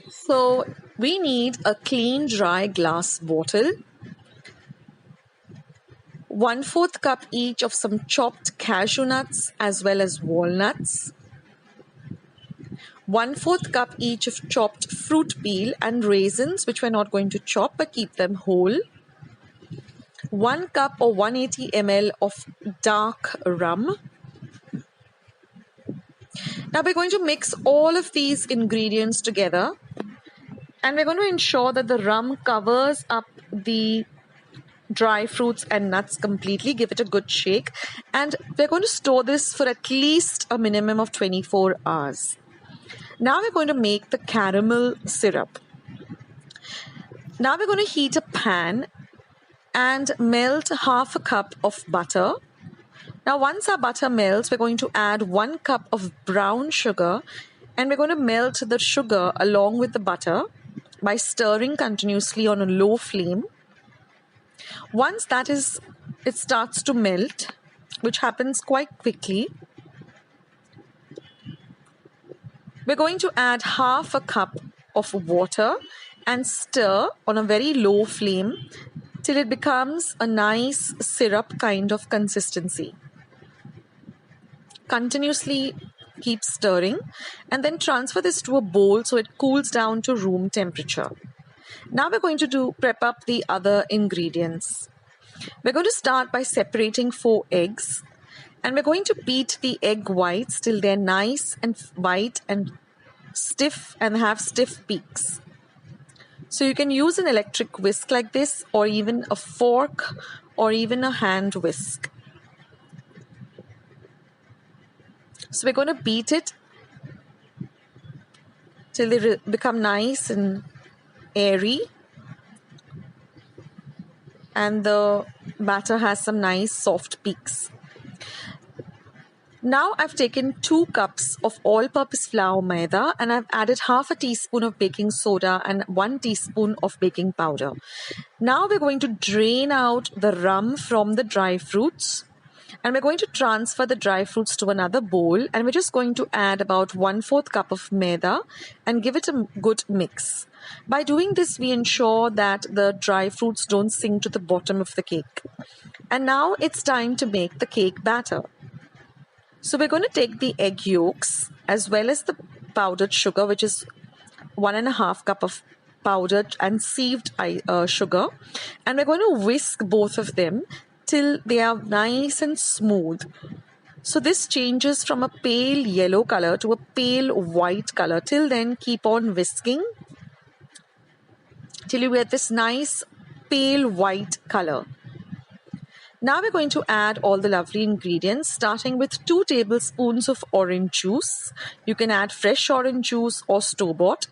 So we need a clean dry glass bottle, 1/4 cup each of some chopped cashew nuts as well as walnuts, 1/4 cup each of chopped fruit peel and raisins, which we're not going to chop but keep them whole, 1 cup or 180 ml of dark rum. Now we're going to mix all of these ingredients together, and we're going to ensure that the rum covers up the dry fruits and nuts completely. Give it a good shake, and we're going to store this for at least a minimum of 24 hours. Now we're going to make the caramel syrup. Now we're going to heat a pan and melt 1/2 cup of butter. Now once our butter melts, we're going to add 1 cup of brown sugar, and we're going to melt the sugar along with the butter by stirring continuously on a low flame. Once it starts to melt, which happens quite quickly, we're going to add 1/2 cup of water and stir on a very low flame till it becomes a nice syrup kind of consistency. Continuously keep stirring and then transfer this to a bowl so it cools down to room temperature. Now we're going to prep up the other ingredients. We're going to start by separating 4 eggs, and we're going to beat the egg whites till they're nice and white and stiff and have stiff peaks. So you can use an electric whisk like this, or even a fork, or even a hand whisk. So we're going to beat it till they become nice and airy, and the batter has some nice soft peaks. Now I've taken 2 cups of all-purpose flour maida, and I've added 1/2 teaspoon of baking soda and 1 teaspoon of baking powder. Now we're going to drain out the rum from the dry fruits, and we're going to transfer the dry fruits to another bowl, and we're just going to add about 1/4 cup of maida and give it a good mix. By doing this, we ensure that the dry fruits don't sink to the bottom of the cake. And now it's time to make the cake batter. So we're going to take the egg yolks as well as the powdered sugar, which is 1.5 cup of powdered and sieved sugar, and we're going to whisk both of them till they are nice and smooth. So this changes from a pale yellow color to a pale white color. Till then, keep on whisking till you get this nice pale white color. Now we're going to add all the lovely ingredients, starting with 2 tablespoons of orange juice. You can add fresh orange juice or store-bought.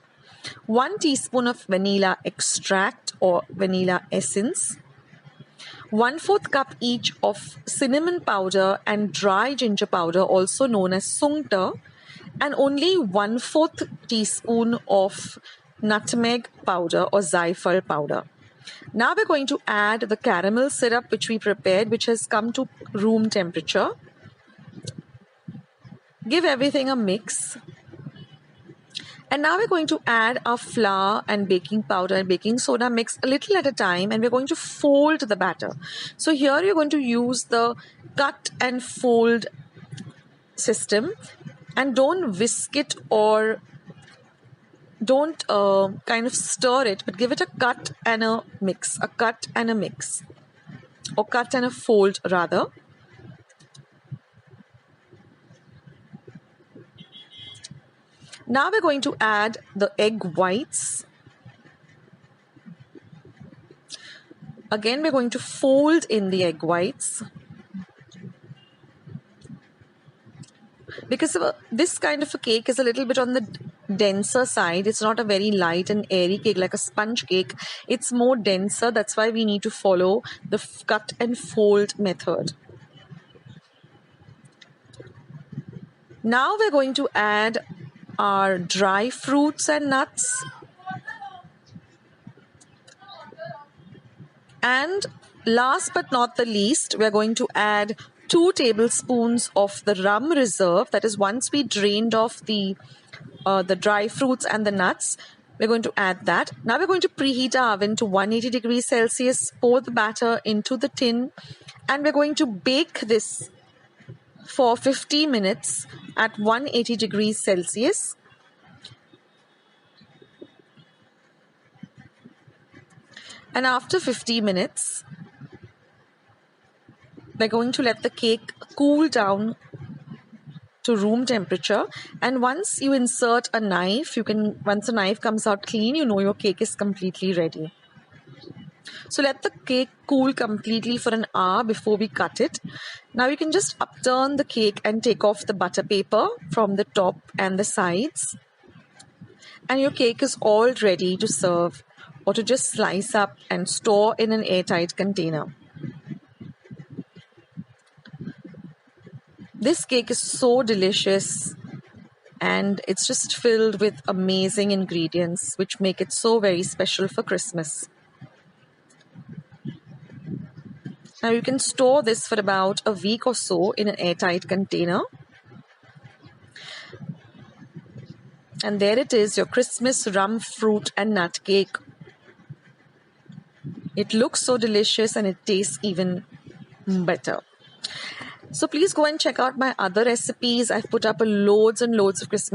1 teaspoon of vanilla extract or vanilla essence. 1/4 cup each of cinnamon powder and dry ginger powder, also known as sunkt, and only 1/4 teaspoon of nutmeg powder or za'atar powder. Now we're going to add the caramel syrup which we prepared, which has come to room temperature. Give everything a mix. And now we're going to add our flour and baking powder and baking soda, mix a little at a time, and we're going to fold the batter. So here you're going to use the cut and fold system, and don't whisk it or don't kind of stir it, but give it a cut and a mix, or cut and a fold rather. Now we're going to add the egg whites. Again, we're going to fold in the egg whites. Because this kind of a cake is a little bit on the denser side. It's not a very light and airy cake like a sponge cake. It's more denser. That's why we need to follow the cut and fold method. Now we're going to add our dry fruits and nuts. And last but not the least, we're going to add 2 tablespoons of the rum reserve. That is, once we drained off the the dry fruits and the nuts. We're going to add that. Now we're going to preheat our oven to 180 degrees Celsius, pour the batter into the tin, and we're going to bake this for 50 minutes at 180 degrees Celsius. And after 50 minutes, we're going to let the cake cool down to room temperature. And once you insert a knife, once the knife comes out clean, you know your cake is completely ready. So let the cake cool completely for an hour before we cut it. Now you can just upturn the cake and take off the butter paper from the top and the sides. And your cake is all ready to serve or to just slice up and store in an airtight container. This cake is so delicious and it's just filled with amazing ingredients which make it so very special for Christmas. Now you can store this for about a week or so in an airtight container. And there it is, your Christmas rum, fruit and nut cake. It looks so delicious and it tastes even better. So please go and check out my other recipes. I've put up loads and loads of Christmas